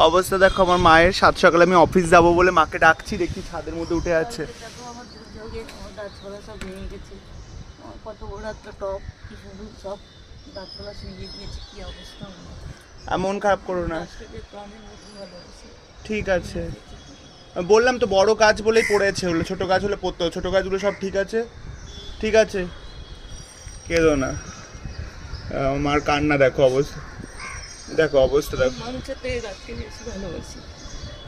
অবস্থা দেখো আমার মায়ের। সাত সকালে আমি অফিস যাব বলে মাকে ডাকছি, দেখি ছাদের মধ্যে উঠে আছে। কত বড় একটা টপ, কি সুন্দর সব গাছপালা শুয়ে গিয়েছে, কি অবস্থা। মন খারাপ করো না, প্রাণের মতন ভালোবাসি। ঠিক আছে। বললাম তো বড় গাছ বলেই পড়েছে, হলো ছোট গাছ হলে পড়তো। ছোট গাছগুলো সব ঠিক আছে, ঠিক আছে, কেঁদো না। আমার কান্না দেখো অবস্থা, দেখো অবস্থা দেখো। মানুষের থেকে গাছকে বেশি ভালোবাসি,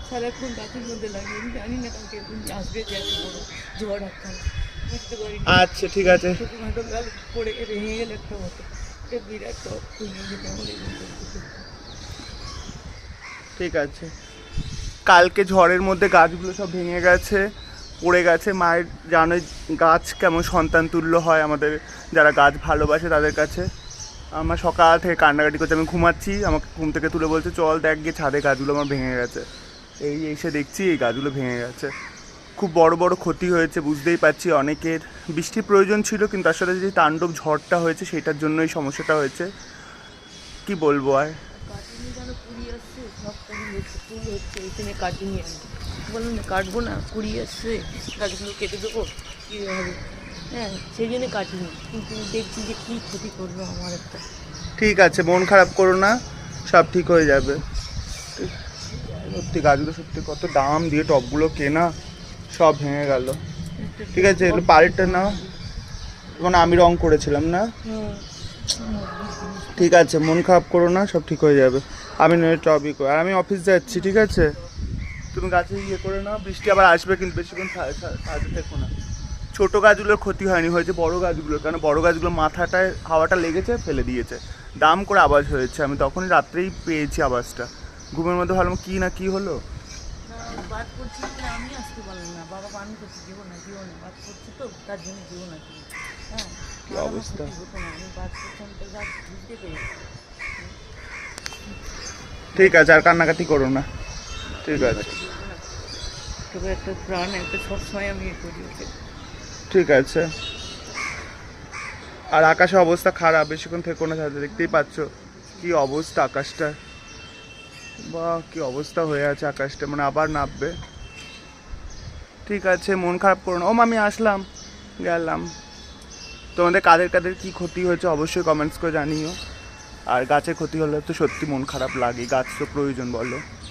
সারাক্ষণ গাছের মধ্যে লাগে। আমি জানি না কালকে আসবে যে এত বড় ঝড় একটা বুঝতে পারি। আচ্ছা ঠিক আছে, ছোটোখাটো গাছ পড়ে ভেঙে গেলে একটা মতো, এটা বিরাট টপ ভেঙে যেতে আমার। ঠিক আছে। কালকে ঝড়ের মধ্যে গাছগুলো সব ভেঙে গেছে, পড়ে গেছে। মায়ের জানোই গাছ কেমন সন্তান তুল্য হয় আমাদের, যারা গাছ ভালোবাসে তাদের কাছে। আমার সকাল থেকে কান্নাকাটি করছে, আমি ঘুমাচ্ছি, আমাকে ঘুম থেকে তুলে বলছে চল দেখ গিয়ে ছাদে গাছগুলো আমার ভেঙে গেছে। এই এসে দেখছি এই গাছগুলো ভেঙে গেছে। খুব বড় বড় ক্ষতি হয়েছে, বুঝতেই পারছি। অনেকের বৃষ্টির প্রয়োজন ছিল, কিন্তু তার সাথে যে তাণ্ডব ঝড়টা হয়েছে সেটার জন্য এই সমস্যাটা হয়েছে। কি বলবো আর। কাটিনি যেন কুড়ি আসছে, সব ফুল হচ্ছে, ফুল হচ্ছে, এখানে কাটিনি। আমি বললাম না কাটবো না, কুড়ি আসছে, গাছগুলো কেটে দেবো, কী হবে। হ্যাঁ, সেই জন্যে কাটিনি, কিন্তু দেখছি যে কী ক্ষতি করলো আমার একটা। ঠিক আছে, মন খারাপ করো না, সব ঠিক হয়ে যাবে। সত্যি গাছগুলো সত্যি কত দাম দিয়ে টবগুলো কেনা, সব ভেঙে গেল। ঠিক আছে, এগুলো পাল্টে নাও। মানে আমি রং করেছিলাম না, ঠিক আছে, মন খারাপ করো না, সব ঠিক হয়ে যাবে। আমি নয় টবই করি, আর আমি অফিস যাচ্ছি, ঠিক আছে। তুমি গাছে ইয়ে করে নাও, বৃষ্টি আবার আসবে কিন্তু বেশিক্ষণ ছাদে থেকো না। ছোটো গাছগুলোর ক্ষতি হয়নি, হয়েছে বড় গাছগুলো, কারণ বড় গাছগুলো মাথাটায় হাওয়াটা লেগেছে, ফেলে দিয়েছে। দাম করে আওয়াজ হয়েছে, আমি তখনই রাত্রেই পেয়েছি আওয়াজটা। ঘুমের মধ্যে ভাবলাম কি না কি হলো। বাদ করছি, আমি আসতে পারলাম না, বাবা পানি করছি, জীবো না বাদ করছি তো, তার জন্য জীবো না। হ্যাঁ, কি অবস্থা। হতো না, আমি বাদ করছিলাম তো গাছ বুঝতে পেরেছি। ঠিক আছে, আর কান্নাকাটি করো না, ঠিক আছে, তবে একটা প্রাণ, একটা সবসময় আমি করি ওকে। ঠিক আছে। আর আকাশের অবস্থা খারাপ, বেশিক্ষণ থেকো না ছাদে, দেখতেই পাচ্ছ কি অবস্থা আকাশটা। বা কি অবস্থা হয়ে আছে আকাশটা, মানে আবার নামবে। ঠিক আছে, মন খারাপ করো না। ও আমি আসলাম, গেলাম। তোমাদের কাদের কাদের কী ক্ষতি হয়েছে অবশ্যই কমেন্টস করে জানিও। আর গাছের ক্ষতি হলে তো সত্যি মন খারাপ লাগে, গাছ তো প্রয়োজন বলো।